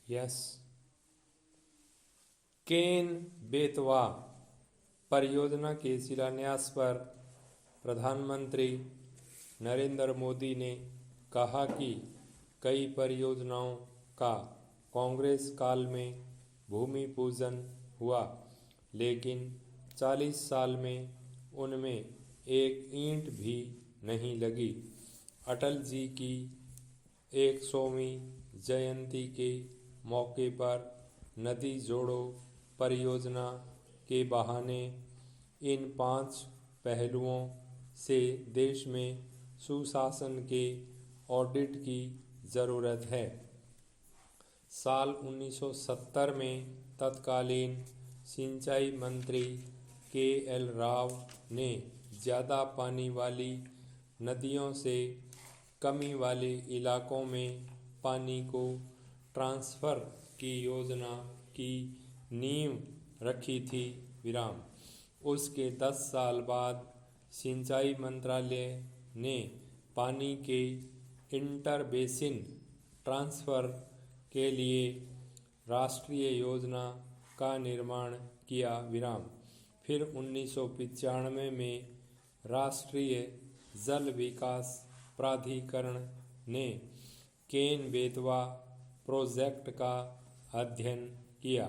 Yes. Ken Betwa परियोजना के शिलान्यास पर प्रधानमंत्री नरेंद्र मोदी ने कहा कि कई परियोजनाओं का कांग्रेस काल में भूमि पूजन हुआ, लेकिन 40 साल में उनमें एक ईंट भी नहीं लगी। अटल जी की 100वीं जयंती के मौके पर नदी जोड़ो परियोजना के बहाने इन 5 पहलुओं से देश में सुशासन के ऑडिट की ज़रूरत है। साल 1970 में तत्कालीन सिंचाई मंत्री के.एल. राव ने ज़्यादा पानी वाली नदियों से कमी वाले इलाकों में पानी को ट्रांसफ़र की योजना की नींव रखी थी। उसके 10 साल बाद सिंचाई मंत्रालय ने पानी के इंटर बेसिन ट्रांसफ़र के लिए राष्ट्रीय योजना का निर्माण किया। फिर 1995 में राष्ट्रीय जल विकास प्राधिकरण ने केन बेतवा प्रोजेक्ट का अध्ययन किया।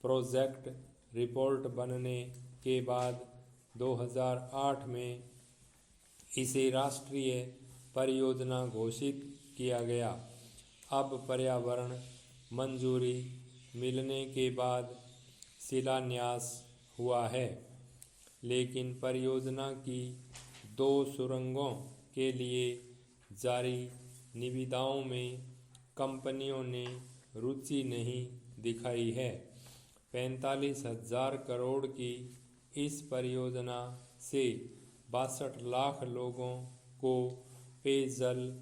प्रोजेक्ट रिपोर्ट बनने के बाद 2008 में इसे राष्ट्रीय परियोजना घोषित किया गया। अब पर्यावरण मंजूरी मिलने के बाद शिलान्यास हुआ है, लेकिन परियोजना की 2 सुरंगों के लिए जारी निविदाओं में कंपनियों ने रुचि नहीं दिखाई है। 45,000 करोड़ की इस परियोजना से 62 लाख लोगों को पेयजल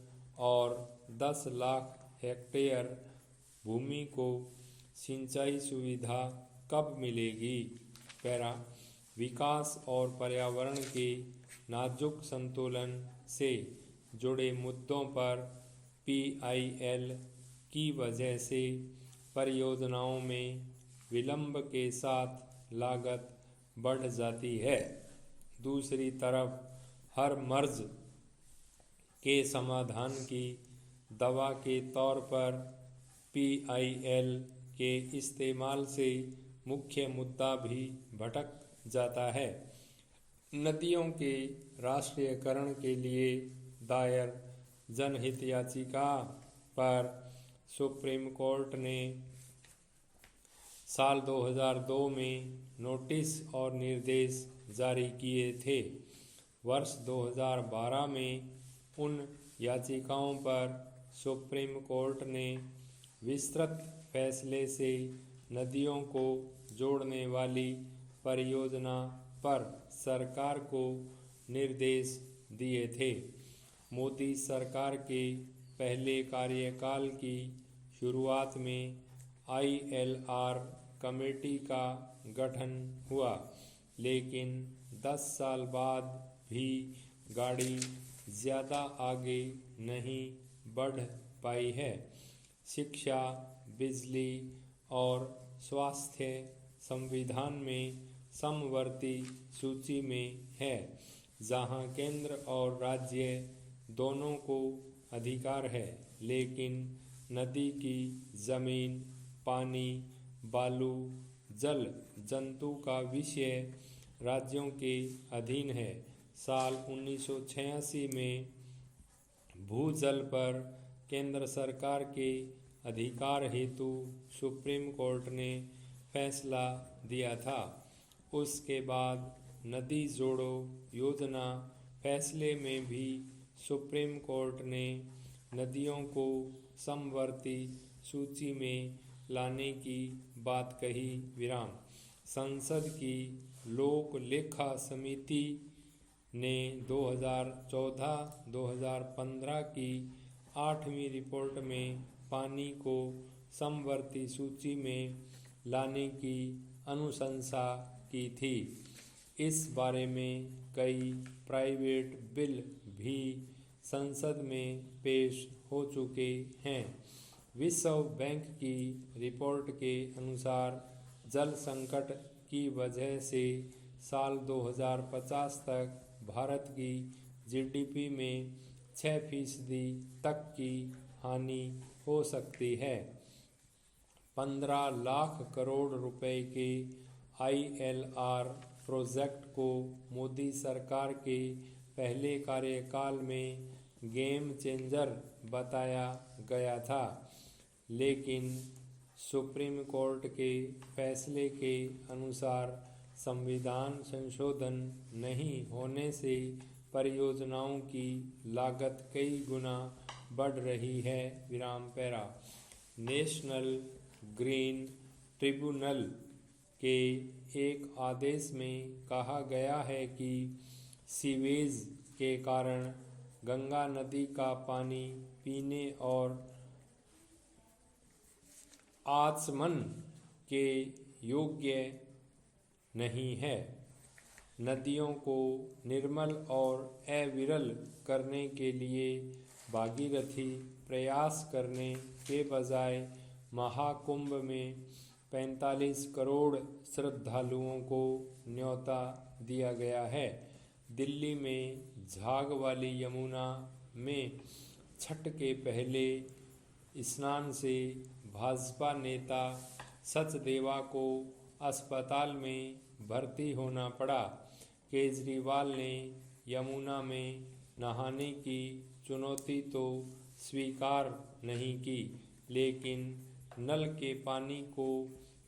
और 10 लाख हेक्टेयर भूमि को सिंचाई सुविधा कब मिलेगी? विकास और पर्यावरण के नाजुक संतुलन से जुड़े मुद्दों पर PIL की वजह से परियोजनाओं में विलंब के साथ लागत बढ़ जाती है। दूसरी तरफ हर मर्ज के समाधान की दवा के तौर पर PIL के इस्तेमाल से मुख्य मुद्दा भी भटक जाता है। नदियों के राष्ट्रीयकरण के लिए दायर जनहित याचिका पर सुप्रीम कोर्ट ने साल 2002 में नोटिस और निर्देश जारी किए थे। वर्ष 2012 में उन याचिकाओं पर सुप्रीम कोर्ट ने विस्तृत फैसले से नदियों को जोड़ने वाली परियोजना पर सरकार को निर्देश दिए थे। मोदी सरकार के पहले कार्यकाल की शुरुआत में ILR कमेटी का गठन हुआ, लेकिन 10 साल बाद भी गाड़ी ज़्यादा आगे नहीं बढ़ पाई है। शिक्षा, बिजली और स्वास्थ्य संविधान में समवर्ती सूची में है, जहां केंद्र और राज्य दोनों को अधिकार है, लेकिन नदी की जमीन, पानी, बालू, जल जंतु का विषय राज्यों के अधीन है। साल 1986 में भूजल पर केंद्र सरकार के अधिकार हेतु सुप्रीम कोर्ट ने फैसला दिया था। उसके बाद नदी जोड़ो योजना फैसले में भी सुप्रीम कोर्ट ने नदियों को समवर्ती सूची में लाने की बात कही। संसद की लोक लेखा समिति ने 2014-2015 की 8वीं रिपोर्ट में पानी को समवर्ती सूची में लाने की अनुशंसा की थी। इस बारे में कई प्राइवेट बिल भी संसद में पेश हो चुके हैं। विश्व बैंक की रिपोर्ट के अनुसार जल संकट की वजह से साल 2050 तक भारत की जीडीपी में 6% तक की हानि हो सकती है। 15 लाख करोड़ रुपए के ILR प्रोजेक्ट को मोदी सरकार के पहले कार्यकाल में गेम चेंजर बताया गया था, लेकिन सुप्रीम कोर्ट के फैसले के अनुसार संविधान संशोधन नहीं होने से परियोजनाओं की लागत कई गुना बढ़ रही है। विराम। नेशनल ग्रीन ट्रिब्यूनल के एक आदेश में कहा गया है कि सीवेज के कारण गंगा नदी का पानी पीने और आचमन के योग्य नहीं है। नदियों को निर्मल और अविरल करने के लिए भागीरथी प्रयास करने के बजाय महाकुंभ में 45 करोड़ श्रद्धालुओं को न्योता दिया गया है। दिल्ली में झाग वाली यमुना में छठ के पहले स्नान से भाजपा नेता सचदेवा को अस्पताल में भर्ती होना पड़ा। केजरीवाल ने यमुना में नहाने की चुनौती तो स्वीकार नहीं की, लेकिन नल के पानी को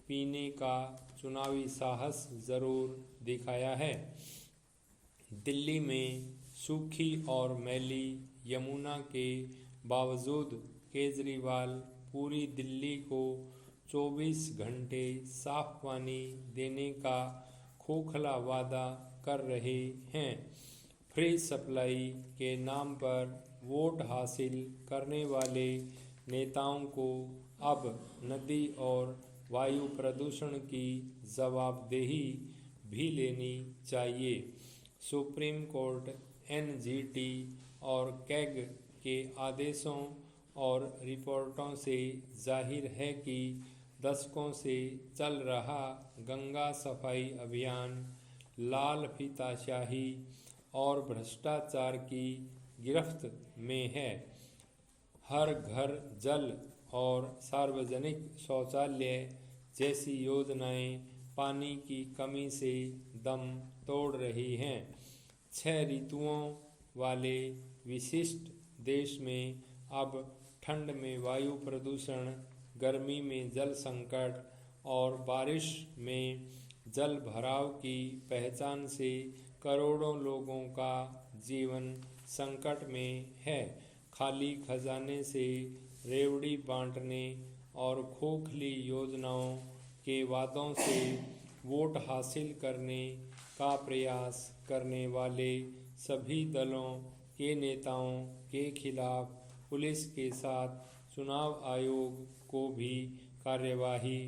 पीने का चुनावी साहस जरूर दिखाया है। दिल्ली में सूखी और मैली यमुना के बावजूद केजरीवाल पूरी दिल्ली को 24 घंटे साफ पानी देने का खोखला वादा कर रहे हैं। फ्री सप्लाई के नाम पर वोट हासिल करने वाले नेताओं को अब नदी और वायु प्रदूषण की जवाबदेही भी लेनी चाहिए। सुप्रीम कोर्ट NGT और कैग के आदेशों और रिपोर्टों से जाहिर है कि दशकों से चल रहा गंगा सफाई अभियान लाल फीताशाही और भ्रष्टाचार की गिरफ्त में है। हर घर जल और सार्वजनिक शौचालय जैसी योजनाएं पानी की कमी से दम तोड़ रही हैं। 6 ऋतुओं वाले विशिष्ट देश में अब ठंड में वायु प्रदूषण, गर्मी में जल संकट और बारिश में जल भराव की पहचान से करोड़ों लोगों का जीवन संकट में है। खाली खजाने से रेवड़ी बांटने और खोखली योजनाओं के वादों से वोट हासिल करने का प्रयास करने वाले सभी दलों के नेताओं के खिलाफ पुलिस के साथ चुनाव आयोग को भी कार्यवाही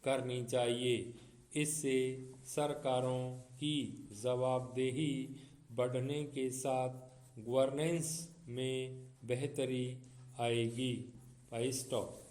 करनी चाहिए। इससे सरकारों की जवाबदेही बढ़ने के साथ गवर्नेंस में बेहतरी आएगी। स्टॉप।